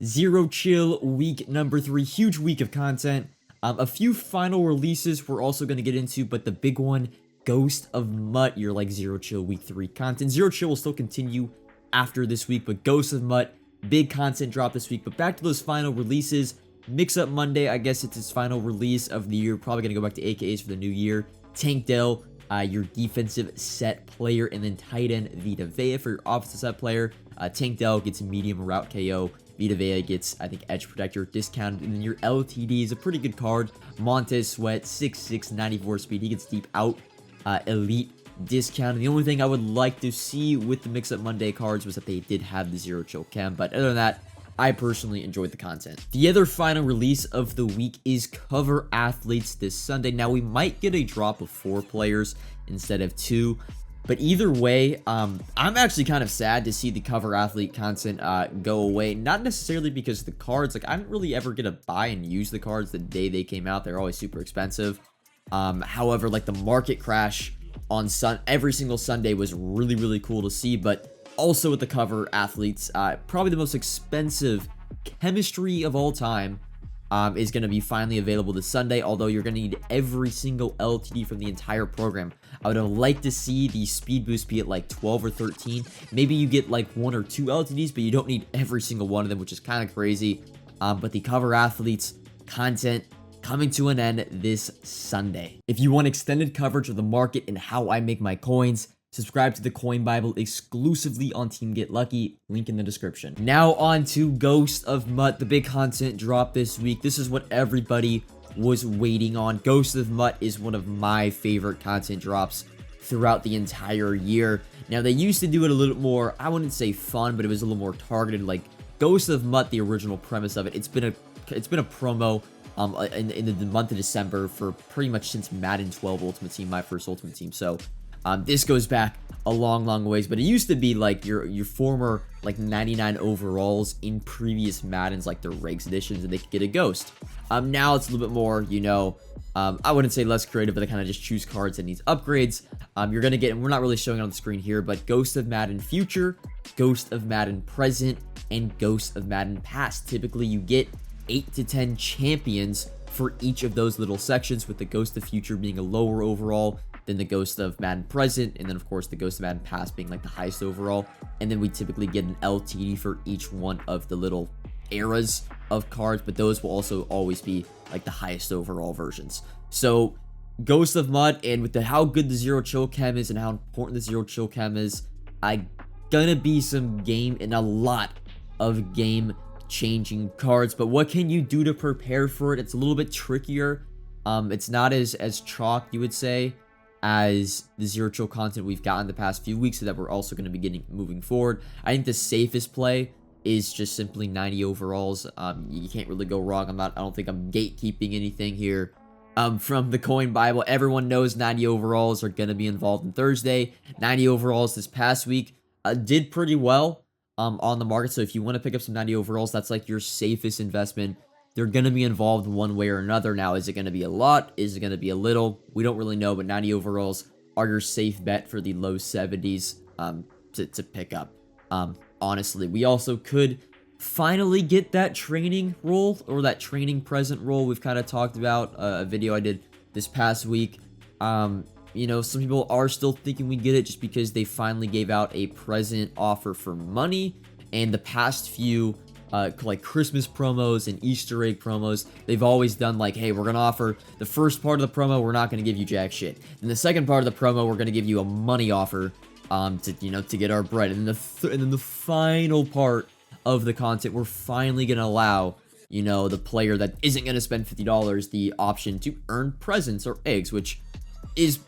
Zero Chill week number 3, huge week of content. A few final releases we're also going to get into, but the big one, Ghost of MUT, your like Zero Chill week 3 content. Zero Chill will still continue after this week, but Ghost of MUT, big content drop this week. But back to those final releases. Mix Up Monday, I guess it's its final release of the year. Probably going to go back to AKAs for the new year. Tank Dell, your defensive set player, and then tight end Vita Vea for your offensive set player. Tank Dell gets medium route KO. Vita Vea gets, I think, edge protector discounted. And then your LTD is a pretty good card. Montez Sweat, 6'6", 94 speed. He gets deep out. Elite discounted. The only thing I would like to see with the Mix Up Monday cards was that they did have the Zero Chill Chem. But other than that, I personally enjoyed the content. The other final release of the week is Cover Athletes this Sunday. Now, we might get a drop of 4 players instead of 2. But either way, I'm actually kind of sad to see the Cover Athlete content go away. Not necessarily because the cards, like, I didn't really ever get to buy and use the cards the day they came out. They're always super expensive. However, like, the market crash on every single Sunday was really, really cool to see. But also with the Cover Athletes, probably the most expensive chemistry of all time is going to be finally available this Sunday, although you're going to need every single LTD from the entire program. I would have liked to see the speed boost be at like 12 or 13. Maybe you get like 1 or 2 LTDs, but you don't need every single one of them, which is kind of crazy. But the Cover Athletes content coming to an end this Sunday. If you want extended coverage of the market and how I make my coins, subscribe to the Coin Bible exclusively on Team Get Lucky, link in the description. Now on to Ghost of MUT, the big content drop this week. This is what everybody was waiting on. Ghost of MUT is one of my favorite content drops throughout the entire year. Now, they used to do it a little more, I wouldn't say fun, but it was a little more targeted. Like Ghost of MUT, the original premise of it, it's been a promo in the month of December for pretty much since Madden 12 Ultimate Team, my first Ultimate Team. So this goes back a long ways, but it used to be like your former like 99 overalls in previous Maddens, like the Regs editions, and they could get a ghost. Now it's a little bit more, you know, I wouldn't say less creative, but they kind of just choose cards that needs upgrades. You're gonna get, and we're not really showing it on the screen here, but Ghost of Madden Future, Ghost of Madden Present, and Ghost of Madden Past. Typically, you get 8 to 10 champions for each of those little sections, with the Ghost of Future being a lower overall than the Ghost of Madden Present, and then of course the Ghost of Madden Past being like the highest overall. And then we typically get an LTD for each one of the little eras of cards, but those will also always be like the highest overall versions. So Ghost of MUT, and with how good the Zero Chill Chem is and how important the Zero Chill Chem is, gonna be some game and a lot of game changing cards. But what can you do to prepare for it? It's a little bit trickier. It's not as chalk, you would say, as the Zero Chill content we've gotten the past few weeks, so that we're also going to be getting moving forward. I think the safest play is just simply 90 overalls. You can't really go wrong. I don't think I'm gatekeeping anything here. From the Coin Bible, everyone knows 90 overalls are going to be involved on Thursday. 90 overalls this past week did pretty well on the market. So if you want to pick up some 90 overalls, that's like your safest investment. They're going to be involved one way or another. Now, is it going to be a lot? Is it going to be a little? We don't really know, but 90 overalls are your safe bet for the low 70s to pick up. Honestly, we also could finally get that training role, or that training present role we've kind of talked about, a video I did this past week. You know, some people are still thinking we get it just because they finally gave out a present offer for money, and the past few like Christmas promos and Easter egg promos, they've always done like, hey, we're gonna offer the first part of the promo, we're not gonna give you jack shit, and the second part of the promo, we're gonna give you a money offer to get our bread, and then the final part of the content, we're finally gonna allow, you know, the player that isn't gonna spend $50 the option to earn presents or eggs, which is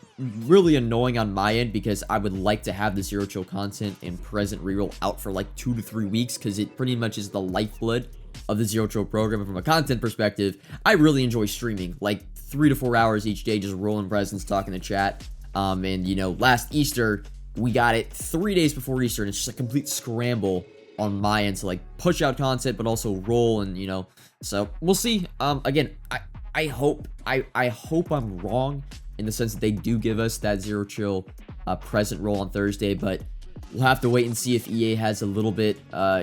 really annoying on my end, because I would like to have the Zero Chill content and present reroll out for like 2 to 3 weeks, because it pretty much is the lifeblood of the Zero Chill program. And from a content perspective, I really enjoy streaming like 3 to 4 hours each day, just rolling presents, talking to chat. And you know, last Easter we got it 3 days before Easter, and it's just a complete scramble on my end to like push out content but also roll, and you know, so we'll see. Again, I hope I'm wrong in the sense that they do give us that Zero Chill present roll on Thursday, but we'll have to wait and see if EA has a little bit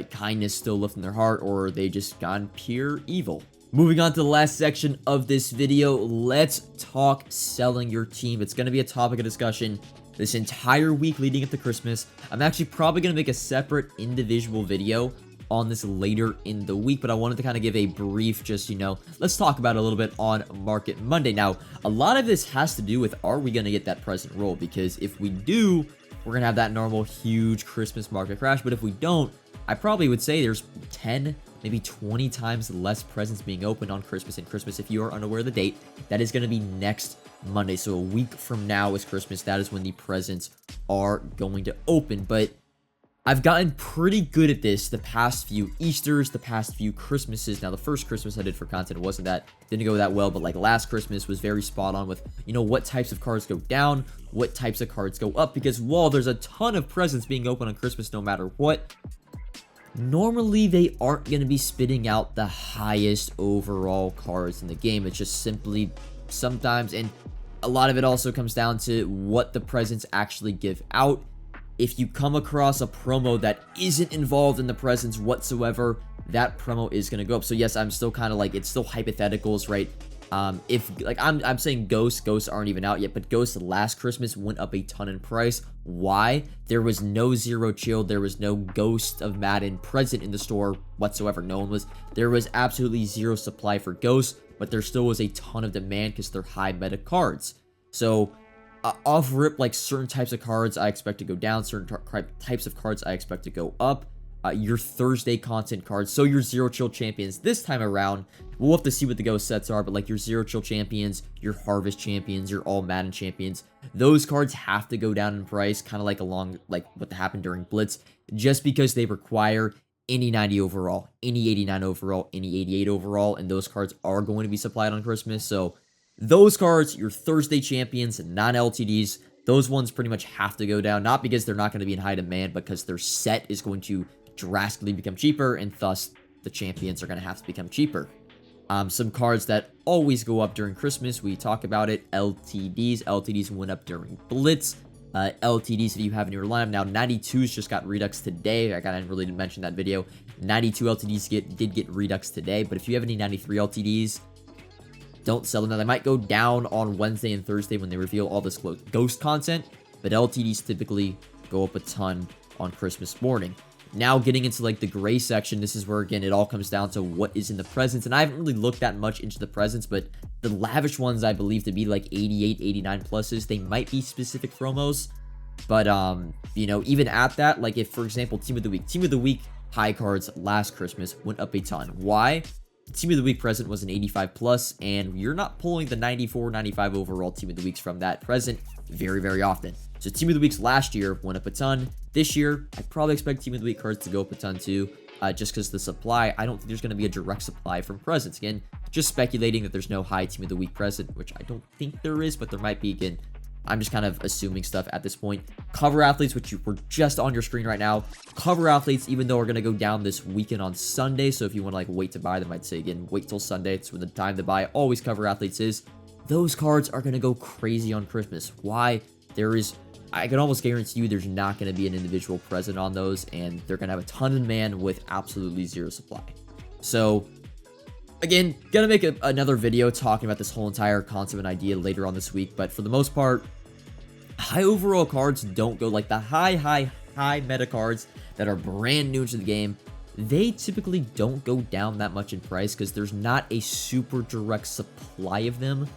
kindness still left in their heart, or they just gone pure evil. Moving on to the last section of this video, let's talk selling your team. It's going to be a topic of discussion this entire week leading up to Christmas. I'm actually probably going to make a separate individual video on this later in the week, but I wanted to kind of give a brief, just, let's talk about it a little bit on Market Monday. Now, a lot of this has to do with, are we going to get that present roll? Because if we do, we're going to have that normal huge Christmas market crash, but if we don't, I probably would say there's 10, maybe 20 times less presents being opened on Christmas. And Christmas, if you are unaware of the date, that is going to be next Monday. So a week from now is Christmas. That is when the presents are going to open. But I've gotten pretty good at this the past few Easters, the past few Christmases. Now, the first Christmas I did for content didn't go that well, but like last Christmas was very spot on with, what types of cards go down, what types of cards go up, because while there's a ton of presents being open on Christmas no matter what, normally they aren't going to be spitting out the highest overall cards in the game. It's just simply sometimes, and a lot of it also comes down to what the presents actually give out. If you come across a promo that isn't involved in the presents whatsoever, that promo is going to go up. So yes, I'm still kind of like, it's still hypotheticals, right? If like I'm saying ghosts aren't even out yet, but ghosts last Christmas went up a ton in price. Why? There was no Zero Chill, there was no Ghost of Madden present in the store whatsoever. There was absolutely zero supply for ghosts, but there still was a ton of demand because they're high meta cards. So off rip, like certain types of cards I expect to go down, certain types of cards I expect to go up. Your Thursday content cards, so your Zero Chill champions this time around, we'll have to see what the ghost sets are, but like your Zero Chill champions, your Harvest champions, your All Madden champions, those cards have to go down in price, kind of like along like what happened during Blitz, just because they require any 90 overall, any 89 overall, any 88 overall, and those cards are going to be supplied on Christmas. So those cards, your Thursday champions, non-LTDs, those ones pretty much have to go down, not because they're not going to be in high demand, because their set is going to drastically become cheaper, and thus the champions are going to have to become cheaper. Some cards that always go up during Christmas, we talk about it, LTDs went up during Blitz. LTDs, if you have in your lineup now, 92s just got Redux today. I didn't really mention that video. 92 LTDs did get Redux today, but if you have any 93 LTDs, don't sell them now. They might go down on Wednesday and Thursday when they reveal all this ghost content, but LTDs typically go up a ton on Christmas morning. Now getting into like the gray section, this is where again it all comes down to what is in the presents, and I haven't really looked that much into the presents, but the lavish ones I believe to be like 88, 89 pluses, they might be specific promos, but even at that, like if for example Team of the Week high cards last Christmas went up a ton. Why? Team of the Week present was an 85 plus, and you're not pulling the 94, 95 overall Team of the Weeks from that present very, very often. So Team of the Weeks last year went up a ton. This year, I probably expect Team of the Week cards to go up a ton too, just because the supply, I don't think there's going to be a direct supply from presents. Again, just speculating that there's no high Team of the Week present, which I don't think there is, but there might be. Again, I'm just kind of assuming stuff at this point. Cover athletes, which were just on your screen right now. Cover athletes, even though are going to go down this weekend on Sunday. So if you want to like wait to buy them, I'd say again, wait till Sunday. It's when the time to buy always cover athletes is. Those cards are going to go crazy on Christmas. Why? I can almost guarantee you there's not going to be an individual present on those, and they're going to have a ton of demand with absolutely zero supply. So again, gonna make another video talking about this whole entire concept and idea later on this week, but for the most part, high overall cards don't go, like the high meta cards that are brand new to the game, they typically don't go down that much in price because there's not a super direct supply of them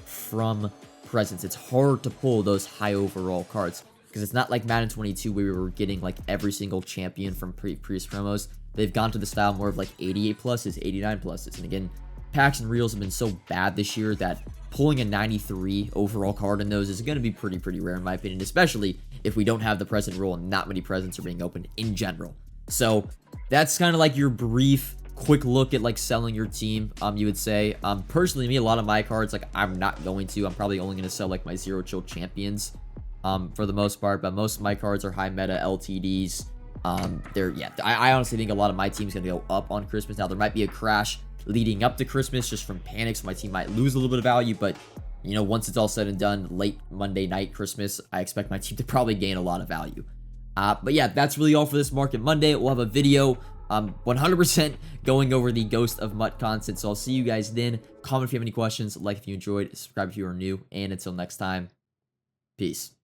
from presents. It's hard to pull those high overall cards because it's not like Madden 22 where we were getting like every single champion from previous promos. They've gone to the style more of like 88 pluses, 89 pluses, and again, packs and reels have been so bad this year that pulling a 93 overall card in those is going to be pretty rare in my opinion, especially if we don't have the present rule and not many presents are being opened in general. So that's kind of like your brief quick look at like selling your team, you would say. Personally, me, a lot of my cards, like I'm probably only going to sell like my Zero Chill champions for the most part, but most of my cards are high meta LTDs. I honestly think a lot of my team's going to go up on Christmas. Now there might be a crash leading up to Christmas just from panic, so my team might lose a little bit of value, but once it's all said and done, late Monday night Christmas, I expect my team to probably gain a lot of value. But yeah, that's really all for this Market Monday. We'll have a video 100% going over the Ghost of MUT content. So I'll see you guys then. Comment if you have any questions, like if you enjoyed, subscribe if you are new, and until next time, peace.